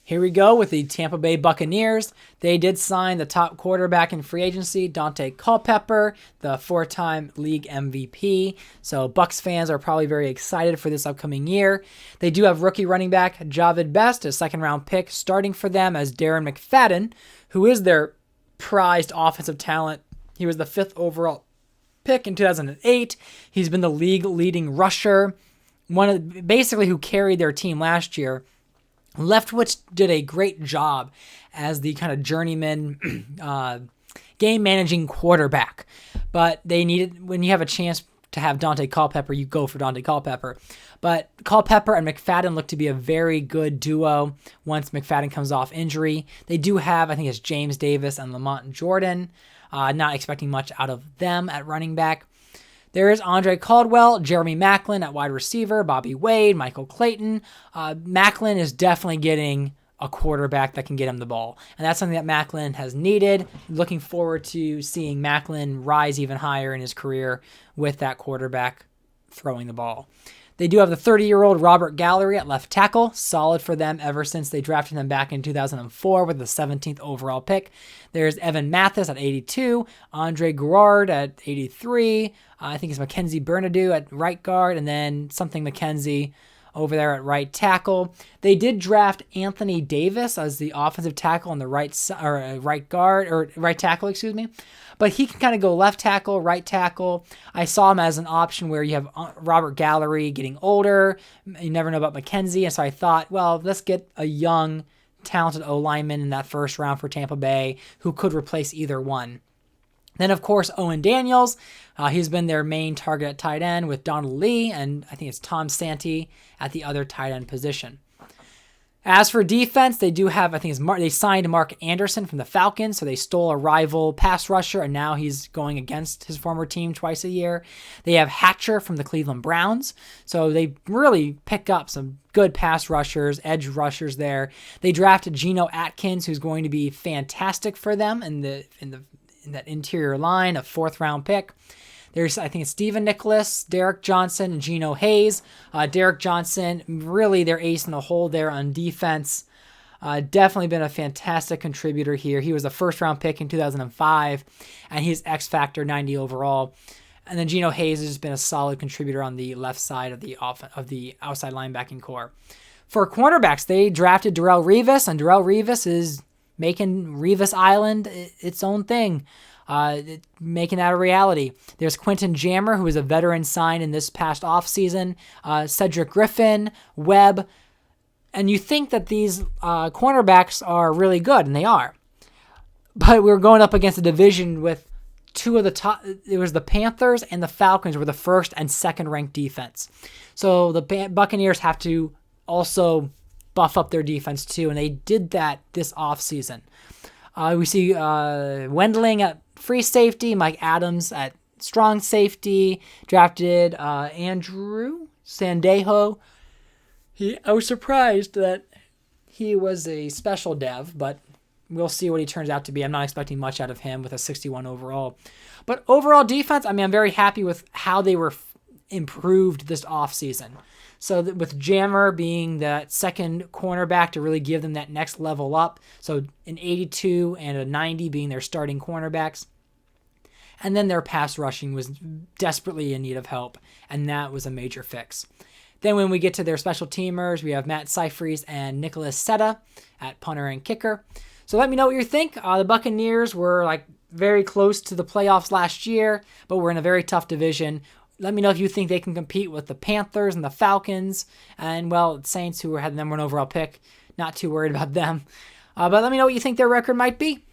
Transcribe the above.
Here we go with the Tampa Bay Buccaneers. They did sign the top quarterback in free agency, Dante Culpepper, the 4-time league MVP. So Bucs fans are probably very excited for this upcoming year. They do have rookie running back Javid Best, a second-round pick, starting for them as Darren McFadden, who is their prized offensive talent. He was the 5th overall pick in 2008. He's been the league leading rusher, basically who carried their team last year. Leftwich did a great job as the kind of journeyman game managing quarterback, but they needed, when you have a chance to have Dante Culpepper, you go for Dante Culpepper. But Culpepper and McFadden look to be a very good duo once McFadden comes off injury. They do have, I think it's James Davis and Lamont Jordan. Not expecting much out of them at running back. There is Andre Caldwell, Jeremy Maclin at wide receiver, Bobby Wade, Michael Clayton. Maclin is definitely getting a quarterback that can get him the ball. And that's something that Maclin has needed. Looking forward to seeing Maclin rise even higher in his career with that quarterback throwing the ball. They do have the 30-year-old Robert Gallery at left tackle. Solid for them ever since they drafted him back in 2004 with the 17th overall pick. There's Evan Mathis at 82, Andre Guerrard at 83. I think it's Mackenzie Bernadou at right guard, and then something McKenzie over there at right tackle. They did draft Anthony Davis as the offensive tackle on the right tackle, excuse me. But he can kind of go left tackle, right tackle. I saw him as an option where you have Robert Gallery getting older. You never know about McKenzie. And so I thought, well, let's get a young, talented O-lineman in that first round for Tampa Bay who could replace either one. Then, of course, Owen Daniels. He's been their main target at tight end with Donald Lee, and I think it's Tom Santee at the other tight end position. As for defense, they do have, they signed Mark Anderson from the Falcons, so they stole a rival pass rusher, and now he's going against his former team twice a year. They have Hatcher from the Cleveland Browns, so they really pick up some good pass rushers, edge rushers there. They drafted Geno Atkins, who's going to be fantastic for them in that interior line, a 4th-round pick. There's, I think it's Steven Nicholas, Derek Johnson, and Geno Hayes. Derek Johnson, really their ace in the hole there on defense. Definitely been a fantastic contributor here. He was a 1st-round pick in 2005, and he's X-Factor 90 overall. And then Geno Hayes has been a solid contributor on the left side of the outside linebacking core. For cornerbacks, they drafted Darrelle Revis, and Darrelle Revis is making Revis Island its own thing. Making that a reality. There's Quentin Jammer, who is a veteran signed in this past offseason, Cedric Griffin, Webb, and you think that these cornerbacks are really good, and they are. But we're going up against a division with two of the top. It was the Panthers and the Falcons were the 1st and 2nd ranked defense. So the Buccaneers have to also buff up their defense too, and they did that this offseason. We see Wendling at free safety, Mike Adams at strong safety, drafted Andrew Sandejo. I was surprised that he was a special dev, but we'll see what he turns out to be. I'm not expecting much out of him with a 61 overall. But overall defense, I'm very happy with how they were improved this offseason. So that with Jammer being that second cornerback to really give them that next level up. So an 82 and a 90 being their starting cornerbacks. And then their pass rushing was desperately in need of help. And that was a major fix. Then when we get to their special teamers, we have Matt Seifries and Nicholas Seta at punter and kicker. So let me know what you think. The Buccaneers were very close to the playoffs last year, but we're in a very tough division. Let me know if you think they can compete with the Panthers and the Falcons and, Saints, who had the number 1 overall pick. Not too worried about them. But let me know what you think their record might be.